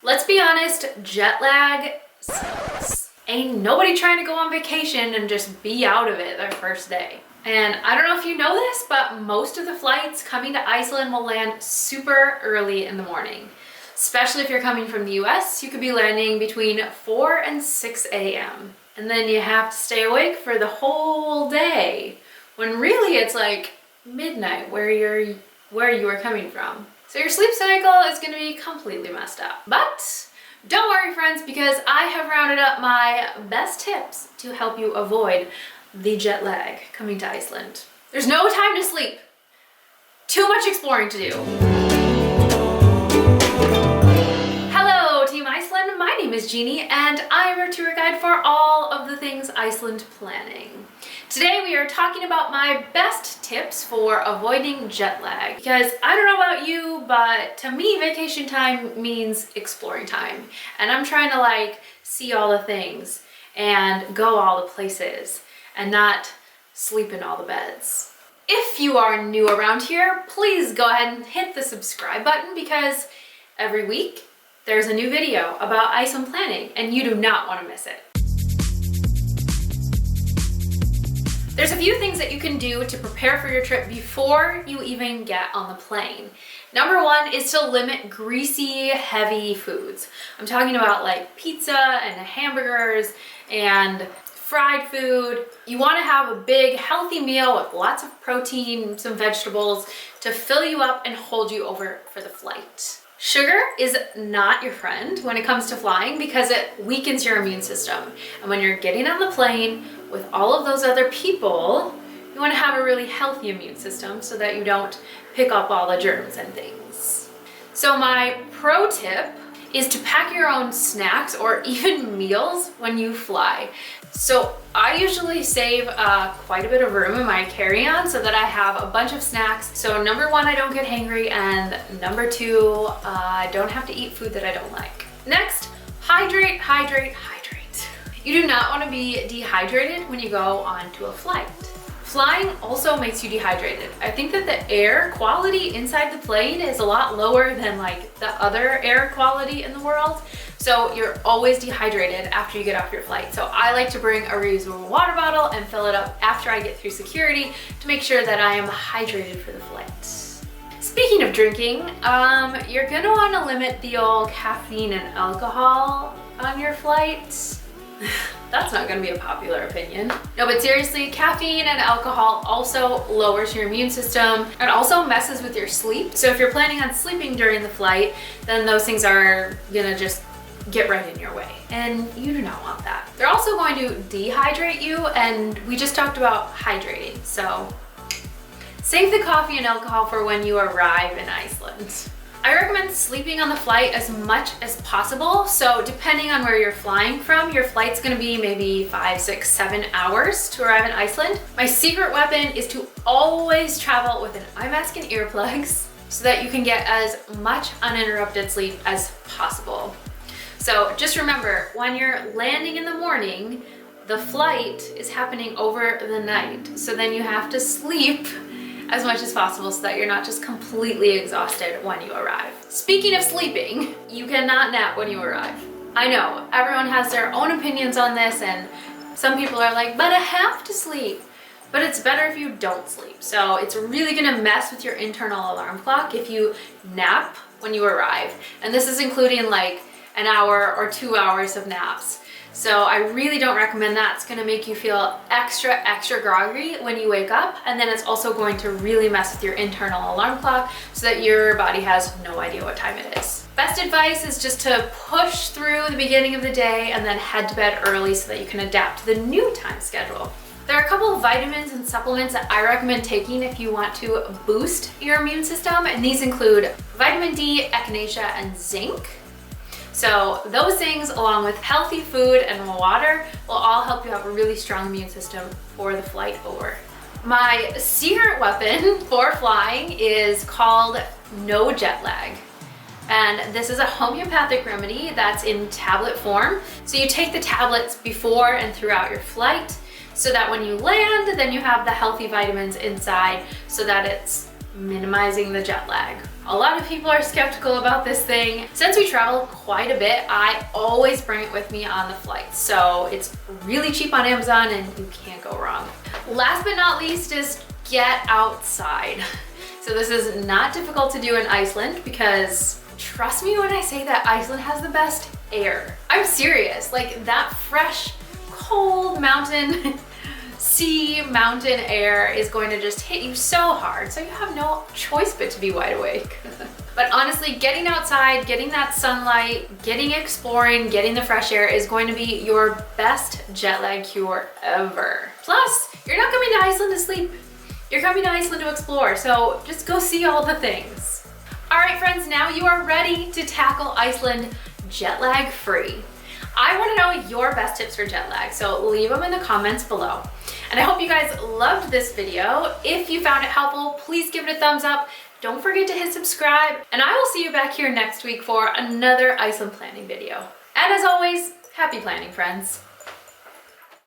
Let's be honest, jet lag sucks. Ain't nobody trying to go on vacation and just be out of it their first day. And I don't know if you know this, but most of the flights coming to Iceland will land super early in the morning. Especially if you're coming from the US, you could be landing between 4 and 6 a.m. And then you have to stay awake for the whole day, when really it's like midnight where you are coming from. So your sleep cycle is going to be completely messed up. But don't worry, friends, because I have rounded up my best tips to help you avoid the jet lag coming to Iceland. There's no time to sleep. Too much exploring to do. Hello, Team Iceland. My name is Jeannie, and I'm your tour guide for all of the things Iceland planning. Today we are talking about my best tips for avoiding jet lag, because I don't know about you, but to me vacation time means exploring time, and I'm trying to see all the things and go all the places and not sleep in all the beds. If you are new around here, please go ahead and hit the subscribe button, because every week there's a new video about Iceland planning and you do not want to miss it. There's a few things that you can do to prepare for your trip before you even get on the plane. Number one is to limit greasy, heavy foods. I'm talking about like pizza and hamburgers and fried food. You want to have a big, healthy meal with lots of protein, some vegetables to fill you up and hold you over for the flight. Sugar is not your friend when it comes to flying because it weakens your immune system. And when you're getting on the plane with all of those other people, you want to have a really healthy immune system so that you don't pick up all the germs and things. So my pro tip is to pack your own snacks or even meals when you fly. So I usually save quite a bit of room in my carry-on so that I have a bunch of snacks. So number one, I don't get hangry, and number two, I don't have to eat food that I don't like. Next, hydrate, hydrate, hydrate. You do not want to be dehydrated when you go onto a flight. Flying also makes you dehydrated. I think that the air quality inside the plane is a lot lower than the other air quality in the world. So you're always dehydrated after you get off your flight. So I like to bring a reusable water bottle and fill it up after I get through security to make sure that I am hydrated for the flight. Speaking of drinking, you're gonna wanna limit the old caffeine and alcohol on your flight. That's not gonna be a popular opinion. No, but seriously, caffeine and alcohol also lowers your immune system and also messes with your sleep. So if you're planning on sleeping during the flight, then those things are gonna just get right in your way, and you do not want that. They're also going to dehydrate you, and we just talked about hydrating, so save the coffee and alcohol for when you arrive in Iceland. I recommend sleeping on the flight as much as possible. So depending on where you're flying from, your flight's gonna be maybe 5, 6, 7 hours to arrive in Iceland. My secret weapon is to always travel with an eye mask and earplugs so that you can get as much uninterrupted sleep as possible. So just remember, when you're landing in the morning, the flight is happening over the night. So then you have to sleep as much as possible so that you're not just completely exhausted when you arrive. Speaking of sleeping, you cannot nap when you arrive. I know, everyone has their own opinions on this, and some people are like, but I have to sleep. But it's better if you don't sleep. So it's really gonna mess with your internal alarm clock if you nap when you arrive. And this is including an hour or 2 hours of naps. So I really don't recommend that. It's gonna make you feel extra groggy when you wake up, and then it's also going to really mess with your internal alarm clock so that your body has no idea what time it is. Best advice is just to push through the beginning of the day and then head to bed early so that you can adapt to the new time schedule. There are a couple of vitamins and supplements that I recommend taking if you want to boost your immune system, and these include vitamin D, echinacea, and zinc. So those things, along with healthy food and water, will all help you have a really strong immune system for the flight over. My secret weapon for flying is called No Jet Lag. And this is a homeopathic remedy that's in tablet form. So you take the tablets before and throughout your flight so that when you land, then you have the healthy vitamins inside so that it's minimizing the jet lag A lot of people are skeptical about this thing. Since we travel quite a bit, I always bring it with me on the flight. So it's really cheap on Amazon and you can't go wrong. Last but not least is get outside. So this is not difficult to do in Iceland because trust me when I say that Iceland has the best air. I'm serious, like that fresh, cold mountain mountain air is going to just hit you so hard, so you have no choice but to be wide awake. But honestly, getting outside, getting that sunlight, getting exploring, getting the fresh air is going to be your best jet lag cure ever. Plus, you're not coming to Iceland to sleep. You're coming to Iceland to explore, so just go see all the things. All right, friends, now you are ready to tackle Iceland jet lag free. I want to know your best tips for jet lag, so leave them in the comments below. And I hope you guys loved this video. If you found it helpful, please give it a thumbs up. Don't forget to hit subscribe, and I will see you back here next week for another Iceland planning video. And as always, happy planning, friends.